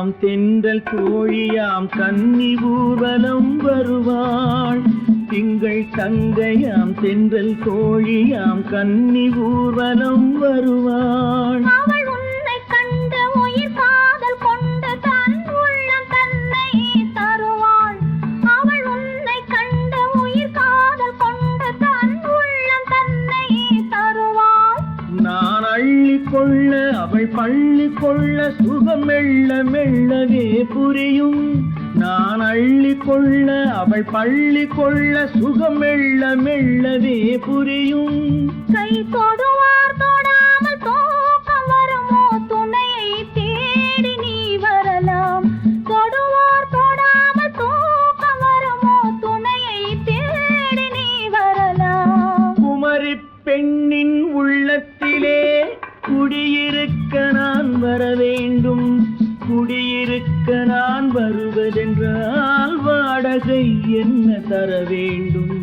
தங்கையாம் தென்றல் தோழியாம் கன்னி ஊர்வலம் வருவாள். திங்கள் தங்கையாம் தென்றல் தோழியாம் கன்னி ஊர்வலம் வருவாள். அவள் உன்னை கண்டு உயிர் காதல் கொண்டு தன் உள்ளம் தன்னை தருவாள். அவள் உன்னை கண்டு உயிர் காதல் கொண்டு தன் உள்ளம் தன்னை தருவாள். நான் அள்ளி கொள்ள அவள் பள்ளி கொள்ள சுகம் மெல்ல மெல்லவே புரியும். நான் அள்ளி கொள்ள அவள் பள்ளி கொள்ள சுகம் மெல்ல மெல்லவே புரியும். கை தொடுவார் தொடாமல் தூக்கம் வருமோ துணையை தேடி நீ வரலாம். தொடுவார் தொடாமல் தூக்கம் வருமோ துணையை தேடி நீ வரலாம். குமரி பெண்ணின் உள்ளத்திலே குடியிருக்க நான் வர வேண்டும். குடியிருக்க நான் வருவதென்றால் வாடகை என்ன தர வேண்டும்?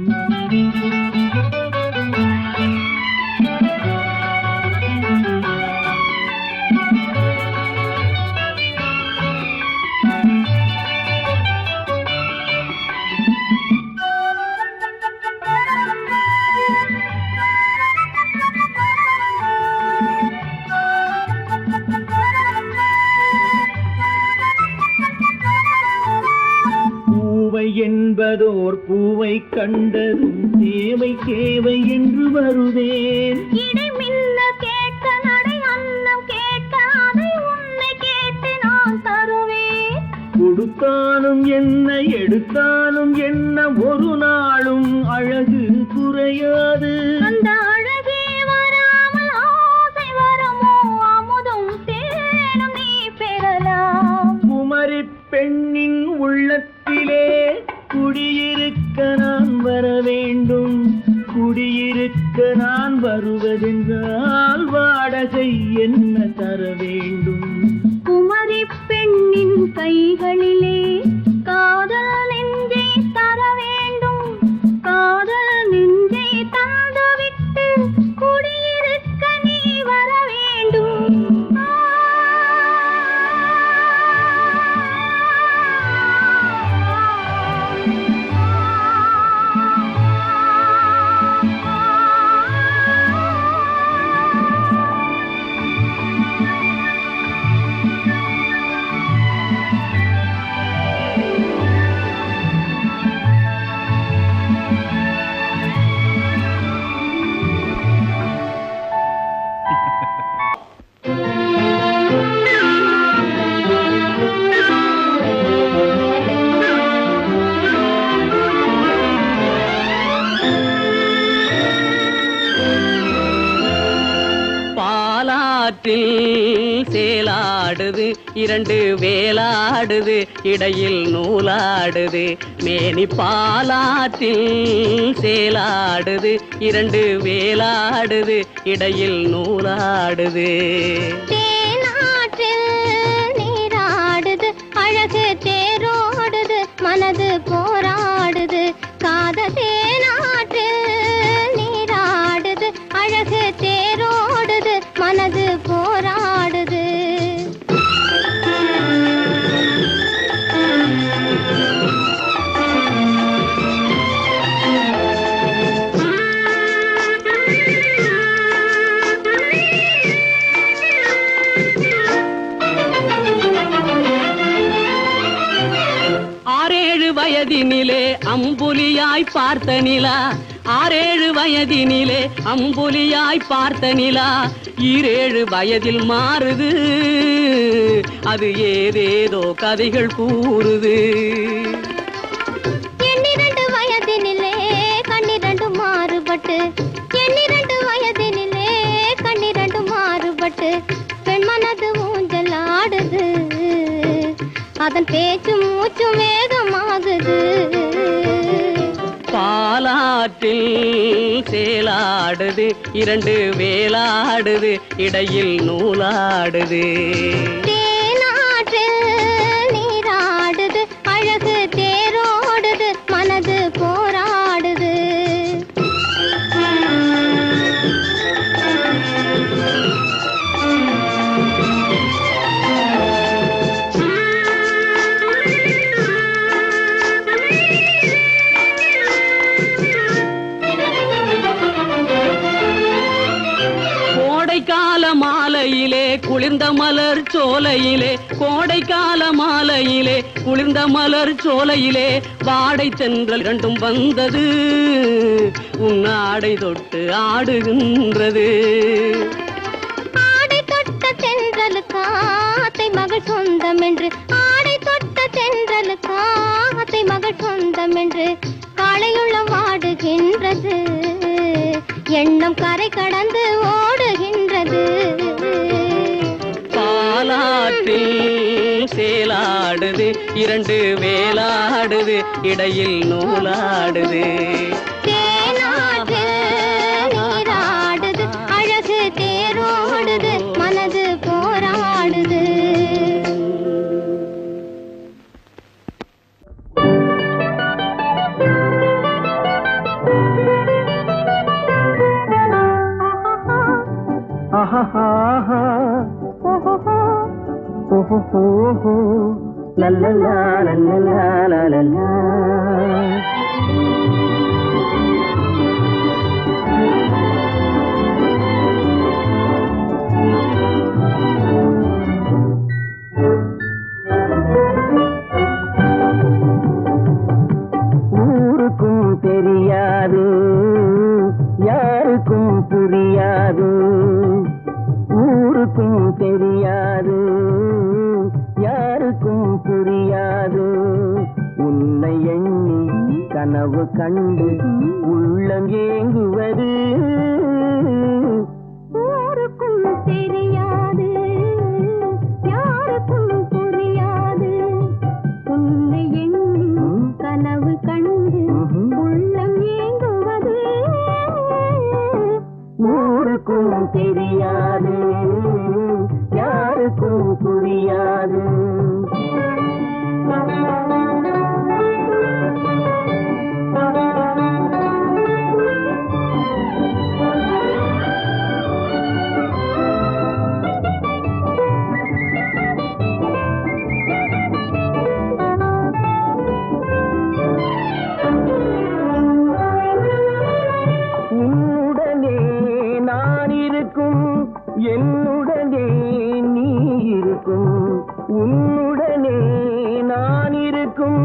என்பதோர் பூவை கண்டதும் தேவை தேவை என்று வருவேன். இடை மின்ன கேட்க நடை அன்னம் கேட்க அதை உன்னை கேட்டு நான் தருவேன். கொடுத்தாலும் என்ன எடுத்தாலும் என்ன ஒரு நாளும் அழகு குறையாது. அந்த அழகே வராமல் ஆசை வரமோ அமுதும் தேனும் நீ பெறலாம். குமரி பெண்ணின் உள்ளத்திலே குடியிருக்க நான் வர வேண்டும். குடியிருக்க நான் வருவதென்றால் வாடகை என்ன தர வேண்டும்? குமரி பெண்ணின் கைகளிலே காதல் நெஞ்சை தர வேண்டும். காதல் நெஞ்சை தந்துவிட்டு குடியிருக்க நீ வர வேண்டும். சேலாடுது இரண்டு வேலாடுது இடையில் நூலாடுது. மேனி பாலாற்றில் சேலாடுது இரண்டு வேலாடுது இடையில் நூலாடுது. தேனாற்றில் நீராடுது அழகு தேரோடுது மனது போராடுது. காதல் தேனாற்றில் நீராடுது அழகு தேரோடுது மனது போராடுது. வயதினிலே அம்புலியாய் பார்த்த நிலா. 6-7 வயதினிலே அம்புலியாய் பார்த்த நிலா 7 வயதில் மாறுது. அது ஏதேதோ கதைகள் கூறுது. 12 வயதினிலே கண்ணிரண்டு மாறுபட்டு 12 வயதினிலே கண்ணிரண்டு மாறுபட்டு பெண் மனது ஊஞ்சல் ஆடுது. அதன் பேச்சு மூச்சு வேகமாகுது. பாலாற்றில் சேலாடுது 2 வேலாடுது இடையில் நூலாடுது. தேனாற்றில் நீராடுது அழகு தேரோடுது மனது போராடுது. சோலையிலே கோடைக்கால மாலையிலே குளிர்ந்த மலர் சோலையிலே வாடை சென்றல் இரண்டும் வந்தது உன் ஆடை தொட்டு ஆடுகின்றது. ஆடை தொட்ட தென்றலுக்கு ஆத்தை மகள் சொந்தம் என்று, ஆடை தொட்ட தென்றலுக்கு ஆத்தை மகள் சொந்தம் என்று காளையுள்ள வாடுகின்றது, எண்ணம் கரை கடந்து ஓடுகின்றது. பாலாற்றில் சேலாடுது இரண்டு வேலாடுது இடையில் நூலாடுது. தேனாற்றில் நீராடுது அழகு தேரோடுது மனது போராடுது. ஊருக்கும் தெரியாது யாருக்கும் புரியாது, ஊருக்கும் தெரியாது யாருக்கும் புரியாது, உன்னை எண்ணி கனவு கண்டு உள்ளம் ஏங்குவது. ஊருக்கும் தெரியாது யாருக்கும் புரியாது, உன்னை எண்ணி கனவு கண்டு உள்ளம் ஏங்குவது. ஊருக்கும் தெரியாது யாருக்கும் புரியாது. உன்னுடனே நான் இருக்கும் என்னுடனே நீ இருக்கும், உன்னுடனே நான் இருக்கும்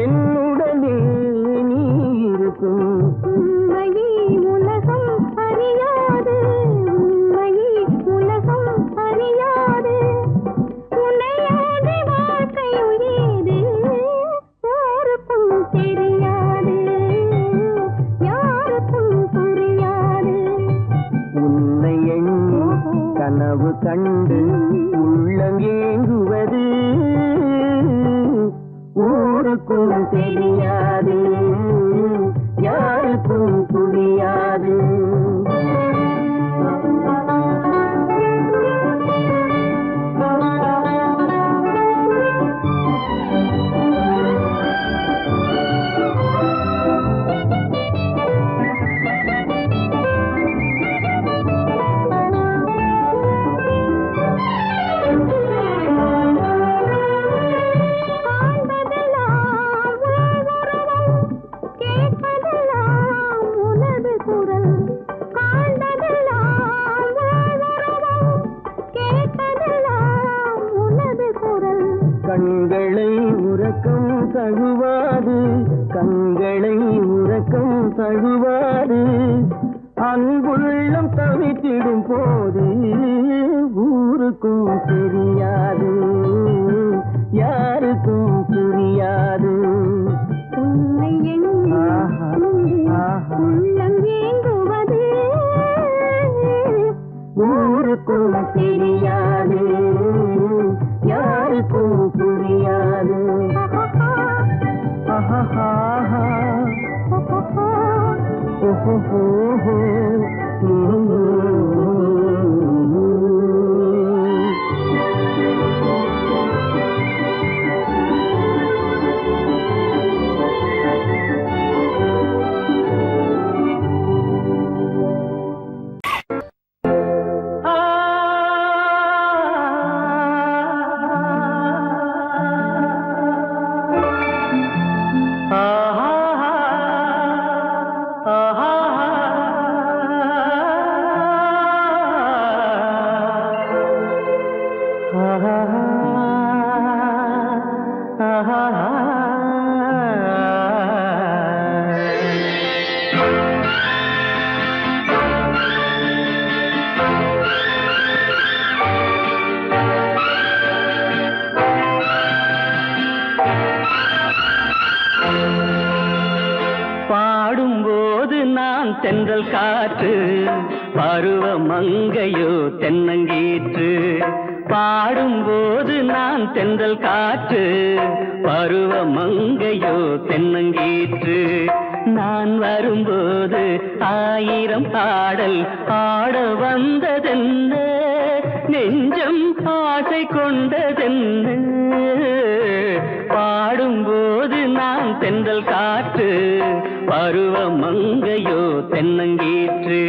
என்னுடனே நீ இருக்கும். உண்மையை உலகம் அறியாது, உண்மையை உலகம் அறியாது, உன்னையாதி வாழ்க்கை உயேது. யாருக்கும் தெரியாது யாருக்கும் புரியாது, உன்னை எண்ணி கனவு கண்டு உள்ளம் ஏங்குவது. ஊருக்கும் தெரியாது யாருக்கும் புரியாது. கண்களை உறக்கம் தழுவாது, கண்களை உறக்கம் தழுவாது, அன்புள்ளம் தவித்திடும் போது ஊருக்கும் தெரியாது யாருக்கும் புரியாது. உன்னை எண்ணி உள்ளம் ஏங்குவது. ஊருக்கும் தெரியாது யாருக்கும் புரியாது. பாடும்போது நான் தென்றல் காற்று, பருவ மங்கையோ தென்னங்கீற்று. பாடும்போது நான் தென்றல் காற்று, பருவ மங்கையோ தென்னங்கீற்று. நான் வரும்போது 1000 பாடல் ஆட வந்ததென்ன, நெஞ்சம் ஆசை கொண்டதென்ன. பாடும்போது நான் தென்றல் காற்று, பருவ மங்கையோ தென்னங்கீற்று.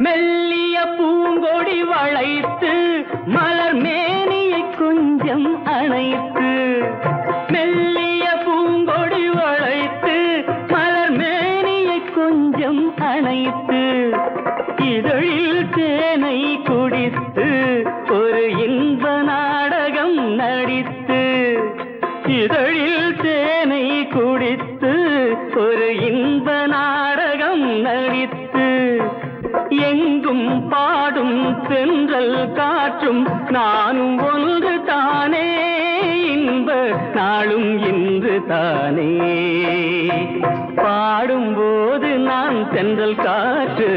மெல்லிய பூங்கொடி வளைத்து மலர் மேனியை கொஞ்சம் அணைத்து, மெல்லிய பூங்கொடி வளைத்து மலர் மேனியை கொஞ்சம் அணைத்து, இதழில் தேனை குடித்து ஒரு இன்ப நாடகம் நடித்து, இதழில் தேனை குடித்து ஒரு இன்ப நாடகம் நடித்து, எங்கும் பாடும் தென்றல் காற்றும் நானும் ஒன்று தானே, இன்ப நாளும் இன்று தானே. பாடும்போது நான் தென்றல் காற்று,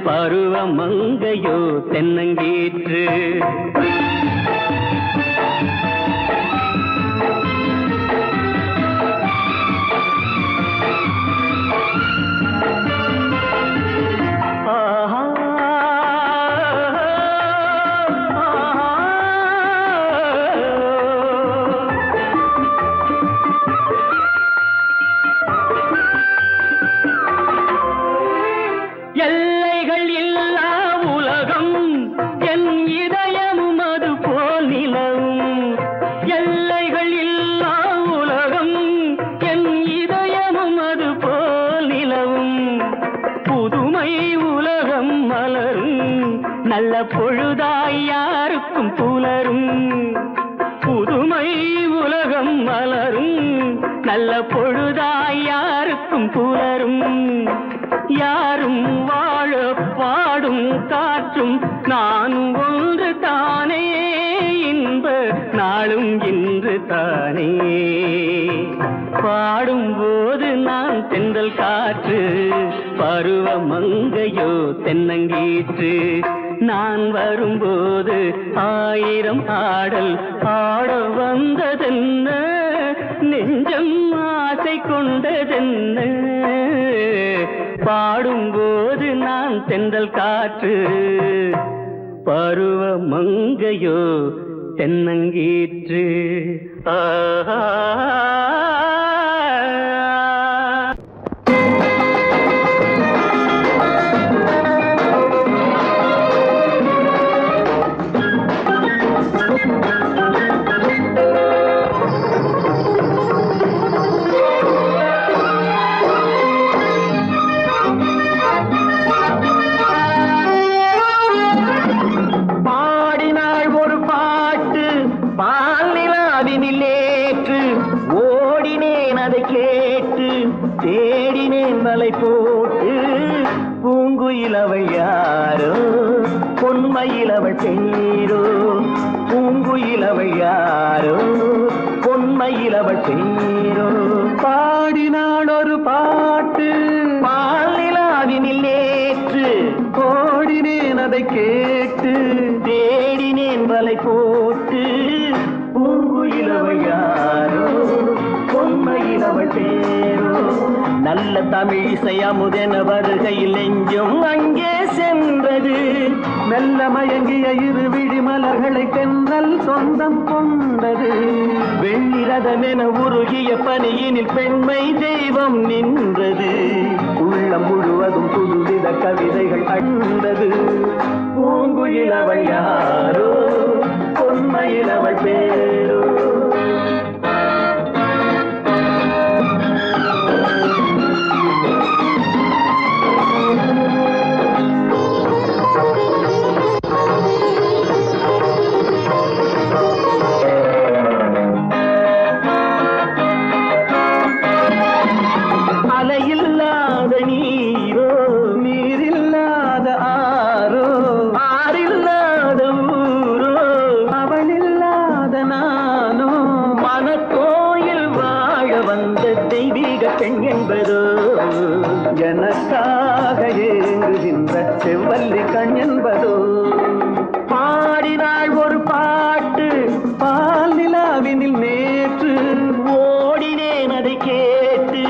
பருவ மங்கையோ தென்னங்கீற்று. எல்லைகள் இல்லா உலகம் என் இதயமும் அது போல் நிலவும், எல்லைகள் இல்லா உலகம் என் இதயமும் அது போல் நிலவும். புதுமை உலகம் மலரும் நல்ல பொழுதாய் யாருக்கும் புலரும், புதுமை உலகம் மலரும் நல்ல பொழுதாய் யாருக்கும் புலரும். யாரும் வாழ பாடும் காற்றும் நானும் ஒன்று தானே, இன்ப நாளும் இன்று தானே. பாடும்போது நான் தென்றல் காற்று, பருவ மங்கையோ தென்னங்கீற்று. நான் வரும்போது 1000 ஆடல் ஆட வந்ததென்ன, நெஞ்சம் ஆசை கொண்டதென்ன. பாடும்போது நான் தென்றல் காற்று, பருவ மங்கையோ தென்னங்கீற்று. தேடினேன் வலை போட்டு, பூங்குயிலவள் யாரோ பொன்மையிலவள் பேரோ, பூங்குயிலவள் யாரோ பொன்மையிலவள் பேரோ. பாடினாள் ஒரு பாட்டு பாலிலாவினில் நேற்று, ஓடினேன் அதை கேட்டு தேடினேன் வலை போட்டு, பூங்குயிலவள் யாரோ பொன்மையிலவள் பேரோ. நல்ல தமிழிசை அமுதென வருகையில் நெஞ்சும் அங்கே சென்றது, கொண்டது மெல்ல மயங்கிய இரு விழி மலர்களை தென்றல் சொந்தம் கொண்டது வெண்ணிரதமென உருகிய பனியினில் பெண்மை தெய்வம் நின்றது உள்ளம் முழுவதும் புதுவித கவிதைகள் அண்டது பூங்குயில் அவள் யாரோ பொன்மையில் அவள் பேரோ அலையில்லாத நீரோ நீரில்லாத ஆரோ ஆறில்லாத ஊரோ அவளில்லாத நானோ மனக்கோயில் வாழ வந்த தெய்வீக பெண் என்பதோ எனக்காக ஏங்குகின்ற செவ்வல்லி கண் என்பதோ பாடினாள் ஒரு பாட்டு பால் நிலாவினில் நேற்று ஓடினேன் அதை கேட்டு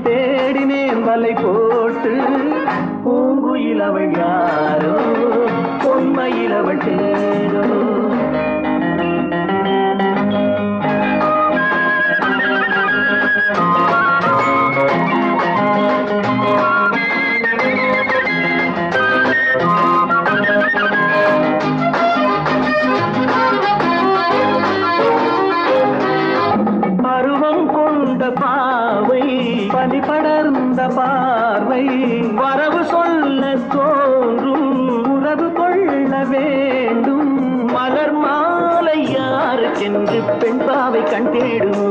தேடினேன் வலை போட்டு பூங்குயில் அவள் யாரோ பொன்மையில் அவள் தேரோ பருவம் கொண்ட பாவை பனி படர்ந்த பார்வை வரவு சொல்ல தோன்றும் உறவு கொள்ள வேண்டும் மலர் மாலை யாருக்கென்று பெண் பாவை கண் தேடும்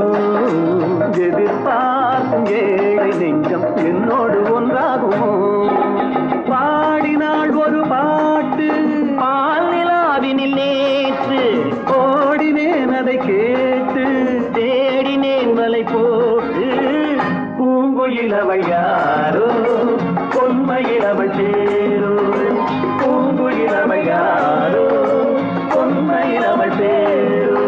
எதிர்பார்க்கும் ஏழை நெஞ்சம் என்னோடு ஒன்றாகுமோ பாடினாள் ஒரு பாட்டு பால் நிலாவினில் நேற்று ஓடினேன் அதை கேட்டு தேடினேன் வலை போட்டு பூங்குயில் அவள் யாரோ பொன்மையில் அவள் தேரோ பூங்குயில் அவள் யாரோ பொன்மையில் அவள் தேரோ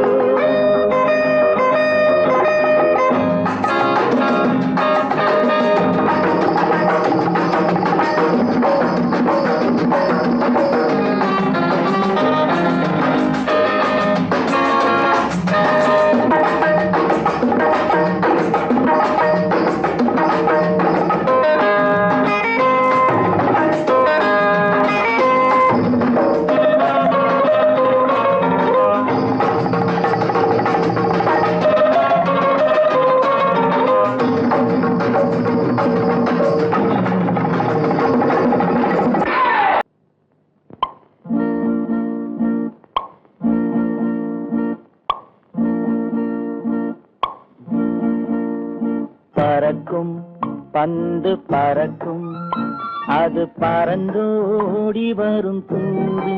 பறக்கும் பந்து பறக்கும் அது பறந்தோடி வரும் தூது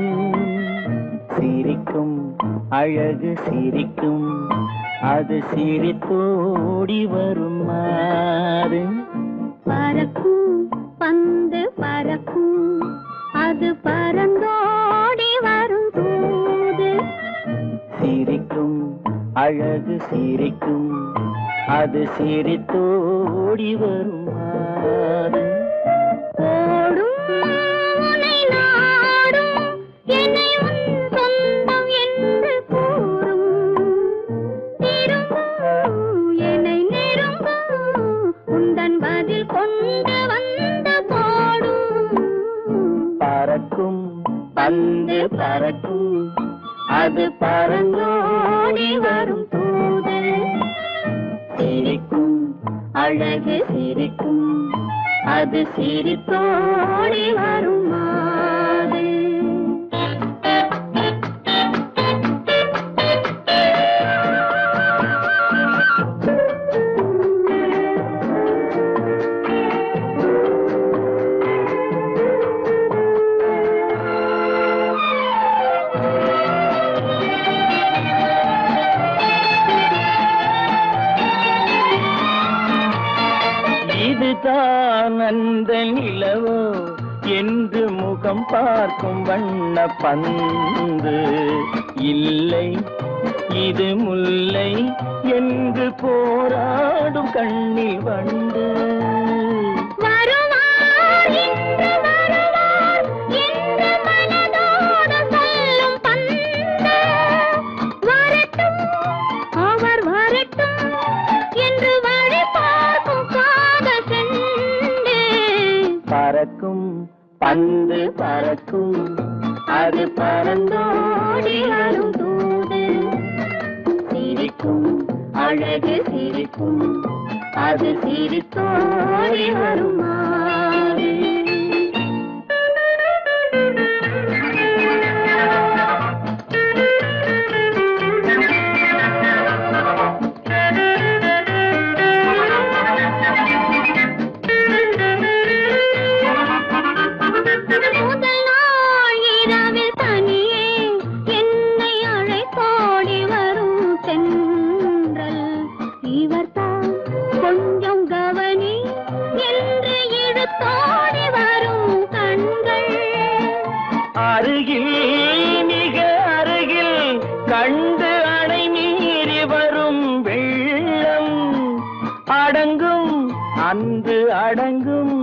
சிரிக்கும் அழகு சிரிக்கும் அது சிரித்தோடி வரும் மாறு பறக்கும் பந்து பறக்கும் அது பறந்தோடி வரும் தூது சிரிக்கும் அழகு சிரிக்கும் அது சிரித்தோடி வரும் மாறு ஓடும் உன்னை நாடும் என்னை உன் சொந்தம் என்று கூறும் திரும்பும் என்னை நெருங்கும் உந்தன் பதில் கொண்டு வந்து போடும் பறக்கும் பந்து பறக்கும் அது பறந்தோடி வரும் தூது சிரிக்கும் அழகு சிரிக்கும் அது சிரித்தோடி வரும் மாது இதுதான் அந்த நிலவோ என்று முகம் பார்க்கும் வண்ண பந்து இல்லை இது முல்லை என்று போராடும் கண்ணில் வண்டு வருவார் இன்று வருவார் என்று பறக்கும் பந்து பறக்கும் அது பறந்தோடி வரும் தூது சிரிக்கும் அழகு சிரிக்கும் அது சிரித்தோடி வரும் மாறு. அருகில் மிக அருகில் கண்டு அணை மீறி வரும் வெள்ளம் அடங்கும் அன்று அடங்கும்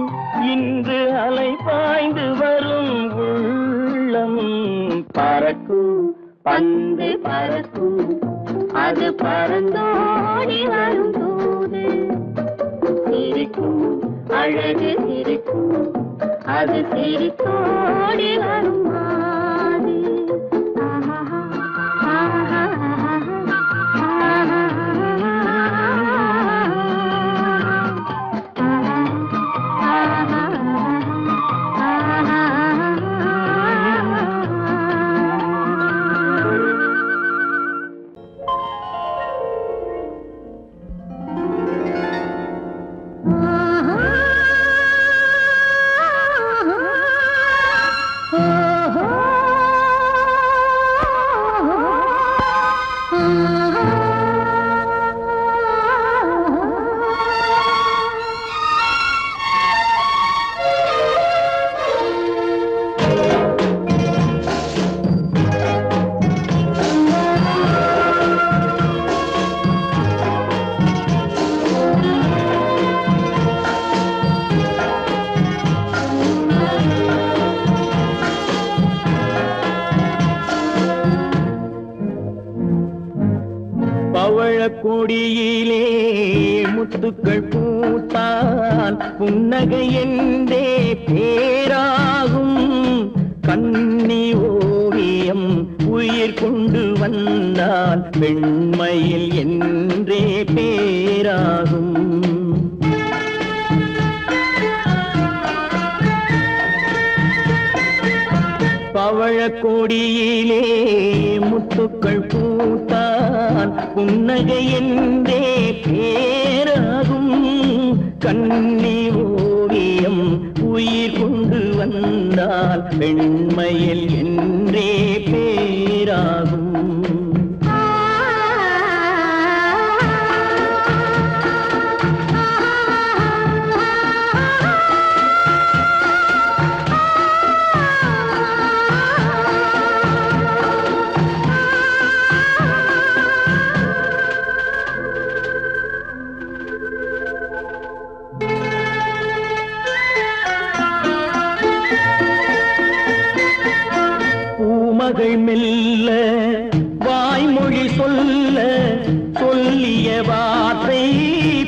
இன்று அலை பாய்ந்து வரும் உள்ளம். பறக்கும் பந்து பறக்கும் அது பறந்தோடி வரும் தூது சிரிக்கும் அழகு சிரிக்கும் அது சிரித்தோடி வரும் மாது. கொடியிலே முத்துக்கள் பூத்தான் புன்னகை என்றே பேராகும். கண்ணி ஓவியம் உயிர் கொண்டு வந்தால் வெண்மையில் என்றே பேராகும். பவழக்கொடியிலே முத்துக்கள் பூத்தான் புன்னகை என்றே பேராகும். கண்ணி ஓவியம் உயிர் கொண்டு வந்தால் வெண்மையில் என்றே பேராகும். மகள் மெல்ல வாய்மொழி சொல்ல சொல்லிய வார்த்தை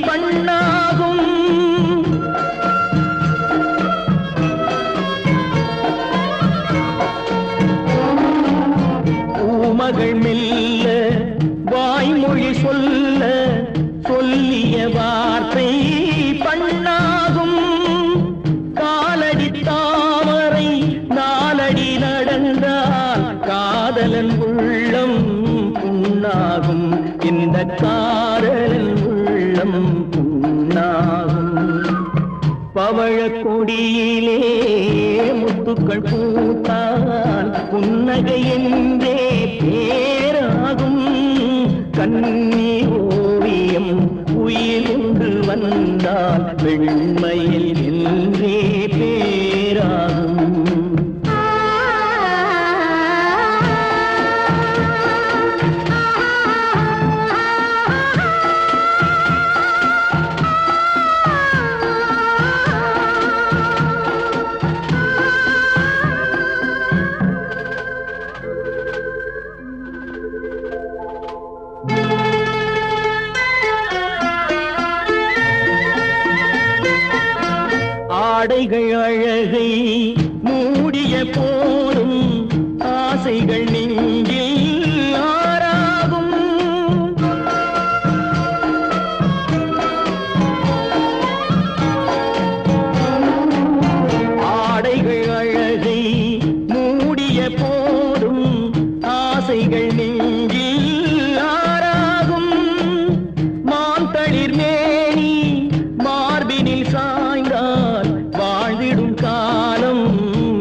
பண்ணாகும். பூமகள் மெல்ல வாய்மொழி சொல்ல சொல்லிய வார்த்தை பண்ணாகும். காலடி தாமரை நாலடி நடந்தால் காதலன் உள்ளம் புண்ணாகும். இந்த காதலன் உள்ளம் புண்ணாகும். பவழக்கொடியிலே முத்துக்கள் பூத்தான் புன்னகை என்றே பேராகும். கண்ணி ஓவியம் உயிர் கொண்டு வந்தால் வெண்மையில் என்றே பேராகும். ஆடைகள் அழகு அழகை மூடிய போதும் ஆசைகள் நெஞ்சில் ஆறாகும். ஆடைகள் அழகை மூடிய போதும் ஆசைகள் நெஞ்சில் ஆறாகும். மான் தளிர் மேனி மார்பினில் சாய்ந்தால் வாழ்ந்திடும் காலம்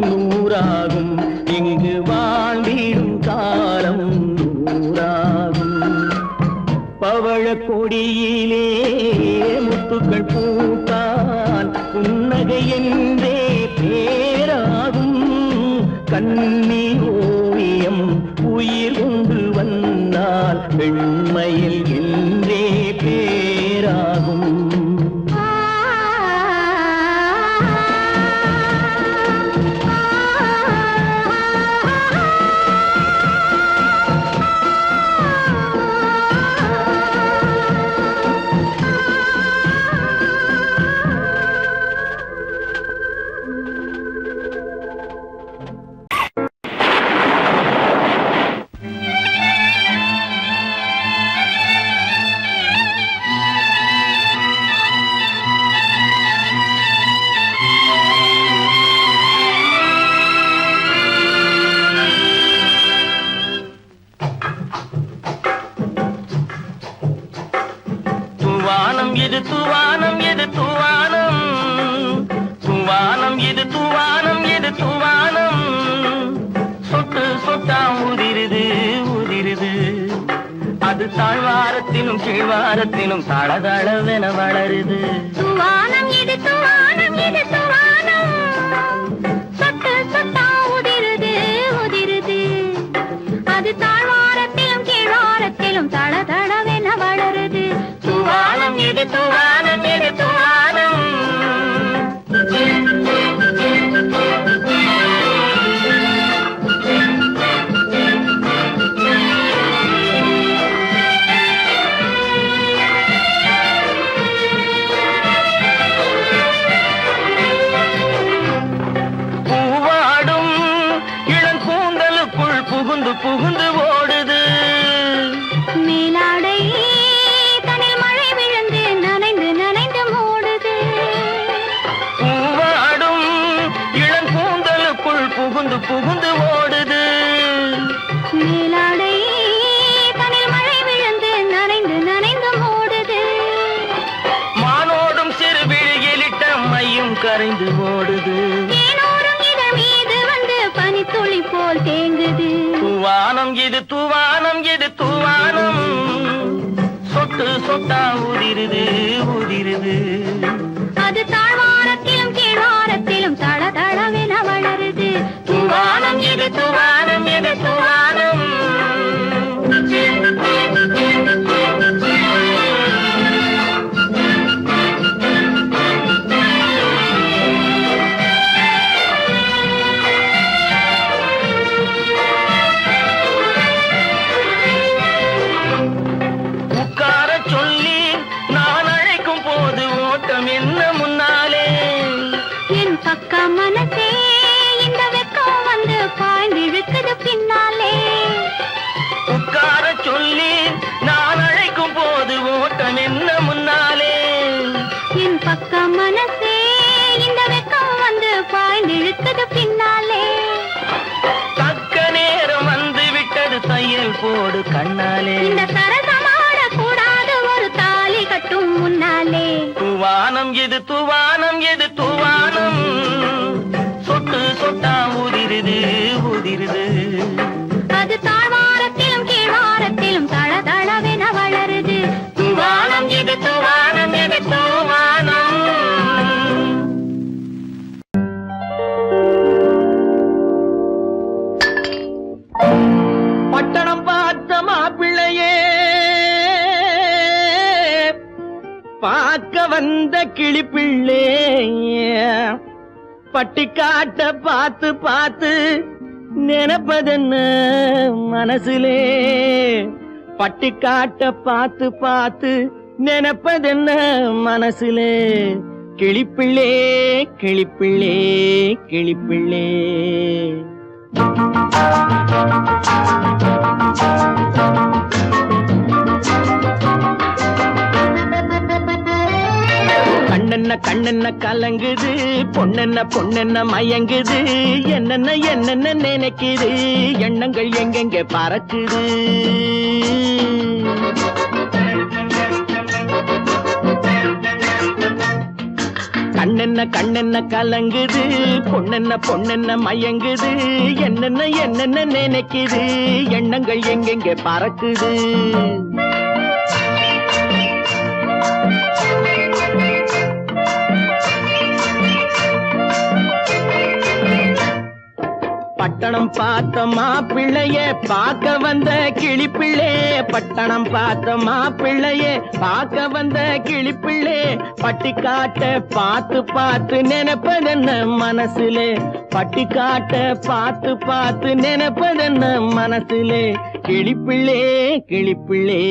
நூறாகும். இங்கு வாழ்ந்திடும் காலம் நூறாகும். பவழ கொடியிலே முத்துக்கள் பூத்தால் புன்னகை என்றே பேராகும். கண்ணி ஓவியம் உயிர் கொண்டு வந்தால் பெண்மையில் என்றே பேராகும். தூவானம் இது தூவானம் இது தூவானம், தூவானம் இது தூவானம் இது தூவானம். சொட்டு சொட்டா உதிருது உதிருது, அது தாழ்வாரத்திலும் கீழ்வாரத்திலும் தளதளவென வளருது. தூவானம் இது தூவானம் இது தூவானம், சொட்டு சொட்டா உதிருது உதிருது, அது தாழ்வாரத்திலும் கீழ்வாரத்திலும் தளதளவென வளருது. தூவானம் இது தூவானம் இது தூவானம். பூவாடும் இளங்கூந்தலுக்குள் புகுந்து புகுந்து ஓடுது. மேலாடை தனில் மழை விழுந்து நனைந்து நனைந்து மூடுது. பூவாடும் இளங்கூந்தலுக்குள் புகுந்து புகுந்து ஓடுது. மேலாடை தனில் மழை விழுந்து நனைந்து நனைந்து மூடுது. மானோடும் சிறு விழியிலிட்ட மையும் கரைந்து ஓடுது. தேனோரும் இதழ் மீது வந்து பனித்துளி போல் தேங்குது. தூவானம் இது தூவானம் இது தூவானம், சொட்டு சொட்டா உதிருது உதிருது, அது தாழ்வாரத்திலும் கீழ்வாரத்திலும் தளதளவென வளருது. தூவானம் இது தூவானம் இது தூவானம். உட்கார சொல்லி நான் அழைக்கும் போது ஓட்டம் என்ன முன்னாலே. என் பக்க மனசே இந்த வெக்கம் வந்து பாய்ந்திழுக்குது பின்னாலே. உட்கார சொல்லி நான் அழைக்கும் போது ஓட்டம் என்ன முன்னாலே. என் பக்க மனசே இந்த வெக்கம் வந்து பாய்ந்திழுக்குது பின்னாலே. தக்க நேரம் வந்து விட்டது தையல் போடு கண்ணாலே. இந்த சரசமாட கூடாது ஒரு தாலி கட்டும் முன்னாலே. தூவானம் இது தூவானம் இது தூவானம், சொட்டு சொட்டா உதிருது உதிருது, அது தாழ்வாரத்திலும் கீழ்வாரத்திலும் தளதளவென வளருது. தூவானம் இது தூவானம் இது தூவானம். பட்டணம் பார்த்த மாப்பிள்ளையே, பார்க்க வந்த கிளிப்பிள்ளே, பட்டிக்காட்ட பார்த்து பார்த்து நினைப்பதென்ன மனசுலே. பட்டிக்காட்ட பார்த்து பார்த்து நினைப்பதென்ன மனசுலே. கிளிப்பிள்ளே கிளிப்பிள்ளே கிளிப்பிள்ளே. கண்ணென்ன கண்ணென்ன கலங்குது, பொண்ணென்ன பொண்ணென்ன மயங்குது, என்னென்ன என்னென்ன நினைக்குது, எண்ணங்கள் எங்கெங்க பறக்குது. கண்ணென்ன கண்ணென்ன கலங்குது, பொண்ணென்ன பொண்ணென்ன மயங்குது, என்னென்ன என்னென்ன நினைக்குது, எண்ணங்கள் எங்கெங்க பறக்குது. பட்டணம் பார்த்த மாப்பிள்ளைய பார்க்க வந்த கிளிப்பிள்ளே, பட்டணம் பார்த்த மாப்பிள்ளைய பார்க்க வந்த கிளிப்பிள்ளே, பட்டிக்காட்ட பார்த்து பார்த்து நினைப்பதென்ன மனசுலே, பட்டிக்காட்ட பார்த்து பார்த்து நினைப்பதென்ன மனசுலே, கிளிப்பிள்ளே கிளிப்பிள்ளே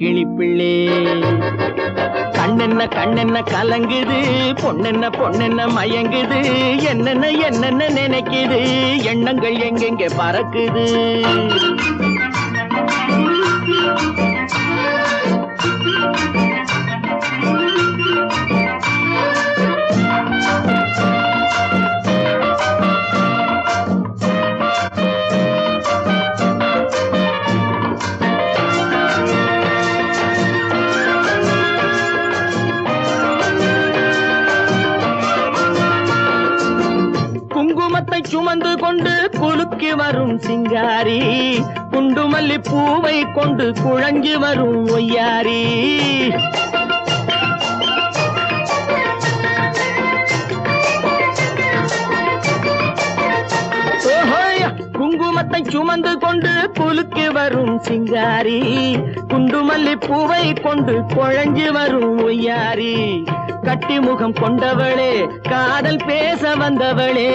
கிளிப்பிள்ளே. கண்ணென்ன கண்ணென்ன கலங்குது, பொண்ணென்ன பொண்ணென்ன மயங்குது, என்னென்ன என்னென்ன நினைக்குது, எண்ணங்கள் எங்கெங்க பறக்குது. குங்குமத்தை சுமந்து கொண்டு குலுக்கி வரும் சிங்காரி, குண்டுமல்லி பூவை கொண்டு குழஞ்சி வரும் ஒய்யாரி. குங்குமத்தை சுமந்து கொண்டு குலுக்கி வரும் சிங்காரி, குண்டுமல்லி பூவை கொண்டு குழஞ்சி வரும் ஒய்யாரி. கட்டி முகம் கொண்டவளே, காதல் பேச வந்தவளே,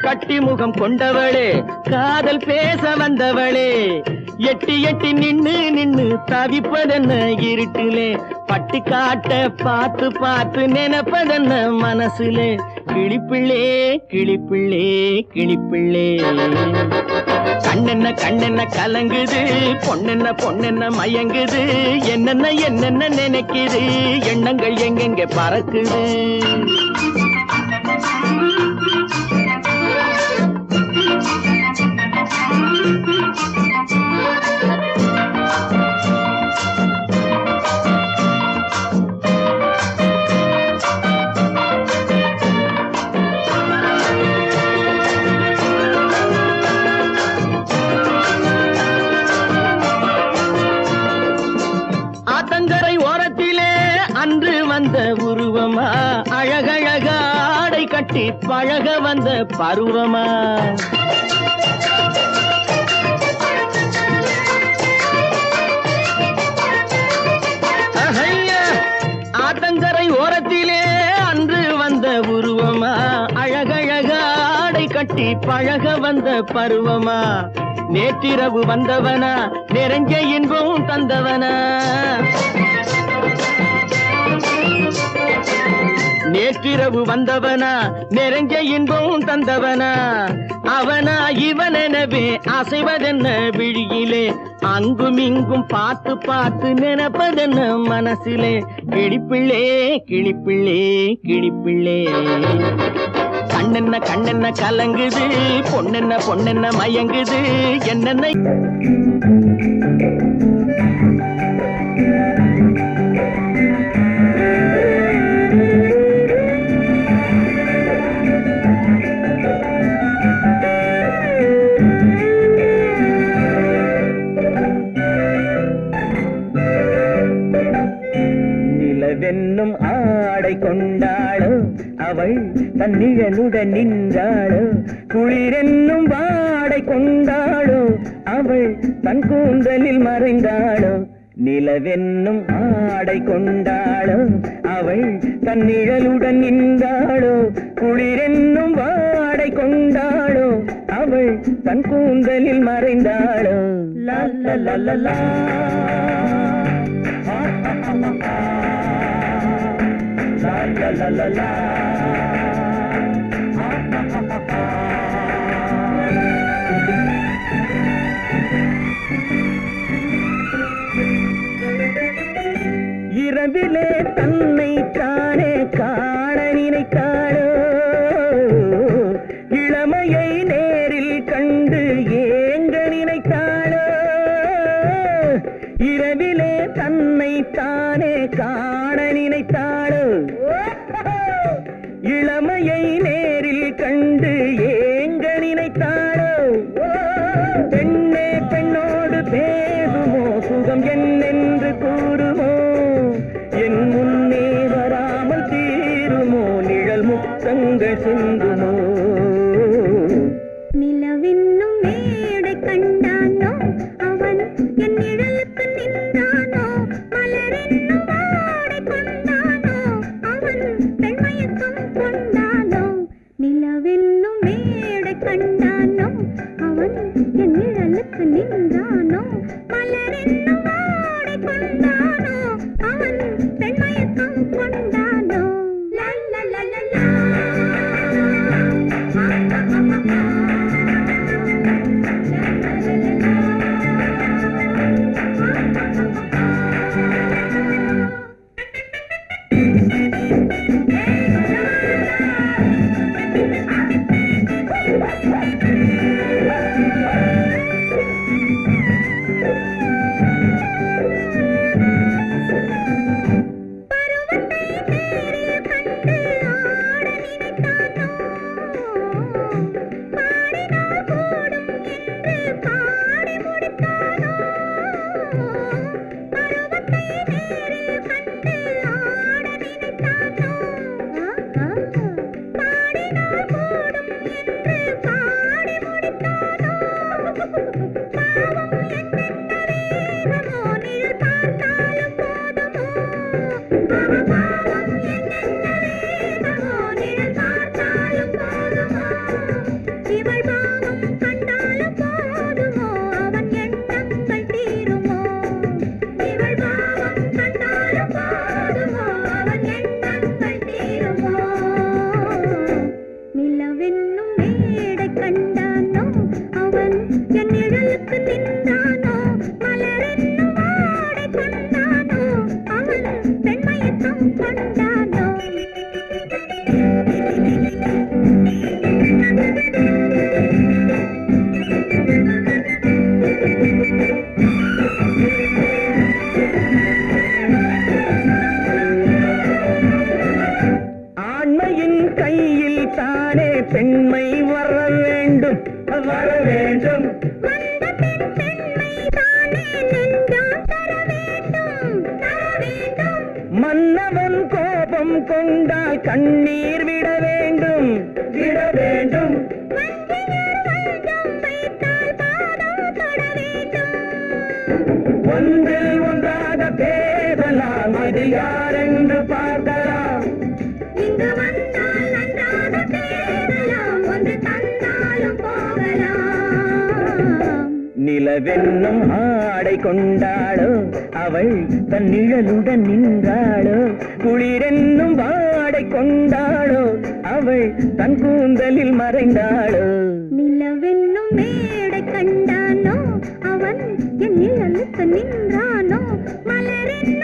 கட்டி முகம் கொண்டவளே, காதல் பேச வந்தவளே, எட்டி எட்டி நின்னு நின்னு தவிப்பதென்ன இருட்டிலே, பட்டி காட்ட பார்த்து பார்த்து நினைப்பதென்ன மனசுலே, கிளிப்பிள்ளே கிளிப்பிள்ளே கிளிப்பிள்ளே. கண்ணென்ன கண்ணென்ன கலங்குது, பொண்ணென்ன பொண்ணென்ன மயங்குது, என்னென்ன என்னென்ன நினைக்குது, எண்ணங்கள் எங்கெங்க பறக்குது. ஆத்தங்கரை ஓரத்திலே அன்று வந்த உருவமா, அழகழக ஆடை கட்டி பழக வந்த பருவமா. ஆத்தங்கரை ஓரத்திலே அன்று வந்த உருவமா, அழகழக ஆடை கட்டி பழக வந்த பருவமா. நேற்றிரவு வந்தவனா, நிறைஞ்ச இன்பம் தந்தவனா, நேற்றிரவு வந்தவனா, நிறைஞ்ச இன்பம் தந்தவனா. அவனா இவனெனவே அசைவதென்ன விழியிலே, அங்கும் இங்கும் பார்த்து பார்த்து நினைப்பதென்ன மனசிலே, கிளிப்பிள்ளே கிளிப்பிள்ளே கிளிப்பிள்ளே. கண்ணென்ன கண்ணென்ன கலங்குது, பொண்ணென்ன பொண்ணென்ன மயங்குது, என்னென்ன. நிலவென்னும் ஆடை கொண்டாளோ, அவள் தன் நிழலுடன் நின்றாளோ, குளிரென்னும் வாடை கொண்டாளோ, அவள் தன் கூந்தலில் மறைந்தாளோ. நிலவென்னும் ஆடை கொண்டாளோ, அவள் தன் நிழலுடன் நின்றாளோ, குளிரென்னும் வாடை கொண்டாளோ, அவள் தன் கூந்தலில் மறைந்தாளோ. லா லா லா லா லா. இரவிலே தன்னை தானே காண நினைத்தாளோ இளமையை நேரில் கண்டு ஏங்க நினைத்தாளோ இரவிலே தன்னை தானே காண நினைத்தாளோ இளமையை நேரில் கண்டு ஏங்க நினைத்தாளோ பெண்ணே பெண்ணோடு பேசுமோ சுகம் என்னென்று கூறுமோ என் முன்னே வராமல் தீருமோ நிழல் முத்தங்கள் சிந்துமோ நிலவென்னும் மேடை கண்டானோ அவன் என் நிழலுக்கு நின்றானோ மலரென்னும் ஆடை கொண்டானோ அவன் பெண்மயக்கம் கொண்டானோ நிலவென்னும் மேடை கண்டானோ அவன் என் நிழலுக்கு நின்றானோ மலரென்னும் ஆடை கொண்டானோ அவன் பெண்மயக்கம் கொண்டானோ லா லா லா லா லா பெண்மை வர வேண்டும் வர வேண்டும் மன்னவன் கோபம் கொண்டால் கண்ணீர் விட வேண்டும் விட வேண்டும் ஒன்றில் ஒன்றாக பேசலாம் அது யாரென்று பார்க்கலாம் இங்கு வந்தால் நன்றாக பேசலாம் ஒன்று தந்தாலும் போகலாம் நிலவென்னும் ஆடை கொண்டாளோ அவள் தன் நிழலுடன் நின்றாளோ குளிரென்னும் வாடை கொண்டாளோ அவள் தன் கூந்தலில் மறைந்தாளோ நிலவென்னும் மேடை கண்டானோ அவன் என் நிழலுக்கு நின்றானோ மலரின்